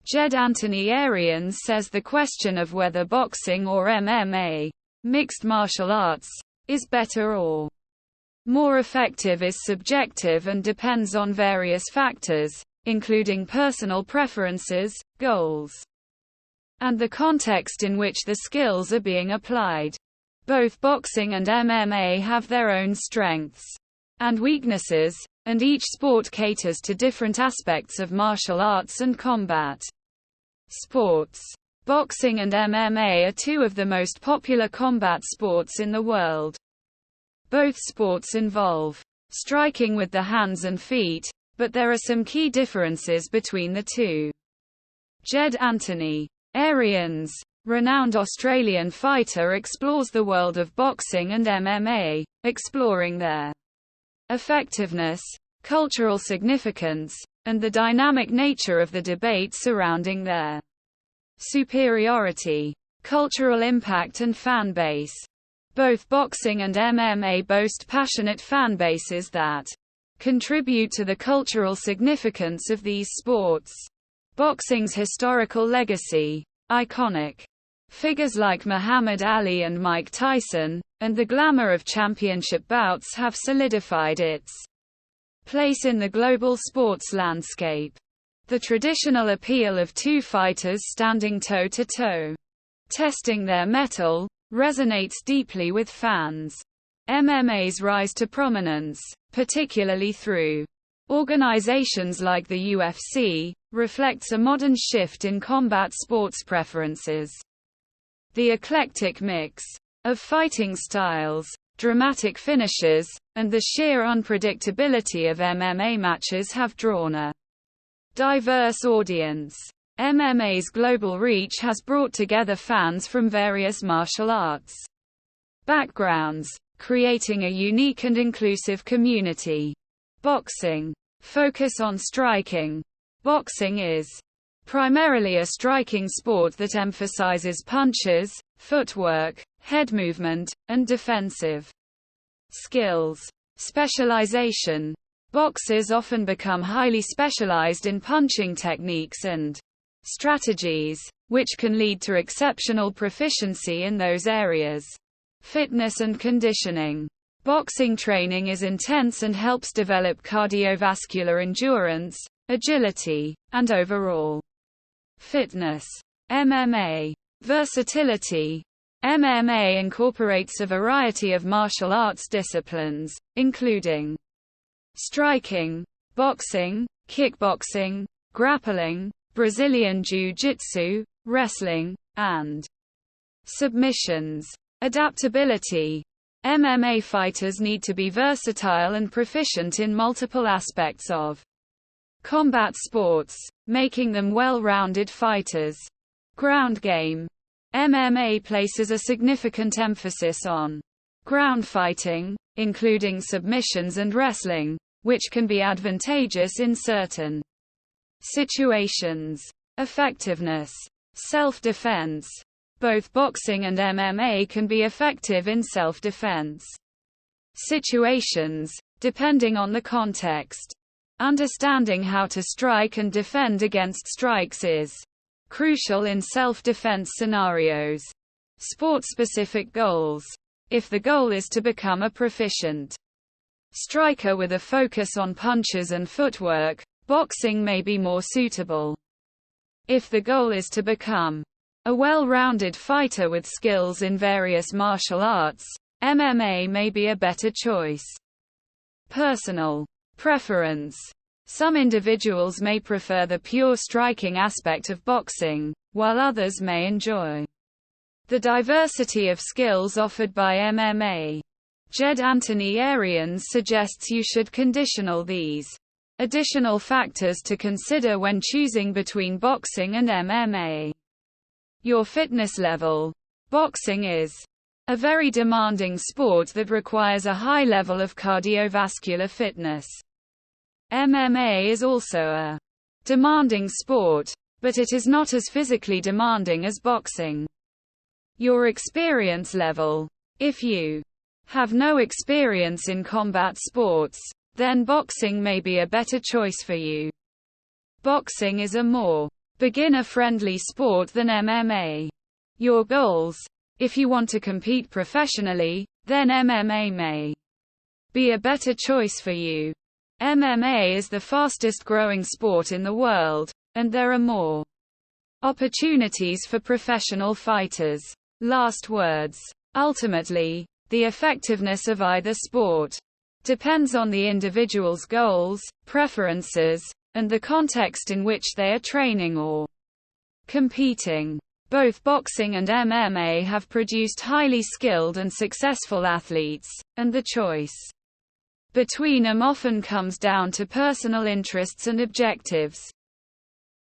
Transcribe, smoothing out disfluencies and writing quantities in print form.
Jed Anthony Ariens says the question of whether boxing or MMA, mixed martial arts, is better or more effective is subjective and depends on various factors, including personal preferences, goals, and the context in which the skills are being applied. Both boxing and MMA have their own strengths and weaknesses, and each sport caters to different aspects of martial arts and combat sports. Boxing and MMA are two of the most popular combat sports in the world. Both sports involve striking with the hands and feet, but there are some key differences between the two. Jed Anthony Ariens, renowned Australian fighter, explores the world of boxing and MMA, exploring their effectiveness, cultural significance, and the dynamic nature of the debate surrounding their superiority, cultural impact and fan base. Both boxing and MMA boast passionate fan bases that contribute to the cultural significance of these sports. Boxing's historical legacy, iconic figures like Muhammad Ali and Mike Tyson, and the glamour of championship bouts have solidified its place in the global sports landscape. The traditional appeal of two fighters standing toe-to-toe, testing their mettle, resonates deeply with fans. MMA's rise to prominence, particularly through organizations like the UFC, reflects a modern shift in combat sports preferences. The eclectic mix of fighting styles, dramatic finishes, and the sheer unpredictability of MMA matches have drawn a diverse audience. MMA's global reach has brought together fans from various martial arts backgrounds, creating a unique and inclusive community. Boxing. Focus on striking. Boxing is primarily a striking sport that emphasizes punches, footwork, head movement, and defensive skills. Specialization. Boxers often become highly specialized in punching techniques and strategies, which can lead to exceptional proficiency in those areas. Fitness and conditioning. Boxing training is intense and helps develop cardiovascular endurance, agility, and overall fitness. MMA. Versatility. MMA incorporates a variety of martial arts disciplines, including striking, boxing, kickboxing, grappling, Brazilian Jiu-Jitsu, wrestling, and submissions. Adaptability. MMA fighters need to be versatile and proficient in multiple aspects of combat sports, making them well-rounded fighters. Ground game. MMA places a significant emphasis on ground fighting, including submissions and wrestling, which can be advantageous in certain situations. Effectiveness. Self-defense. Both boxing and MMA can be effective in self-defense situations, depending on the context. Understanding how to strike and defend against strikes is crucial in self-defense scenarios. Sport-specific goals. If the goal is to become a proficient striker with a focus on punches and footwork, boxing may be more suitable. If the goal is to become a well-rounded fighter with skills in various martial arts, MMA may be a better choice. Personal preference. Some individuals may prefer the pure striking aspect of boxing, while others may enjoy the diversity of skills offered by MMA. Jed Anthony Ariens suggests you should conditional these additional factors to consider when choosing between boxing and MMA. Your fitness level. Boxing is a very demanding sport that requires a high level of cardiovascular fitness. MMA is also a demanding sport, but it is not as physically demanding as boxing. Your experience level. If you have no experience in combat sports, then boxing may be a better choice for you. Boxing is a more beginner-friendly sport than MMA. Your goals. If you want to compete professionally, then MMA may be a better choice for you. MMA is the fastest-growing sport in the world, and there are more opportunities for professional fighters. Last words. Ultimately, the effectiveness of either sport depends on the individual's goals, preferences, and the context in which they are training or competing. Both boxing and MMA have produced highly skilled and successful athletes, and the choice between them often comes down to personal interests and objectives.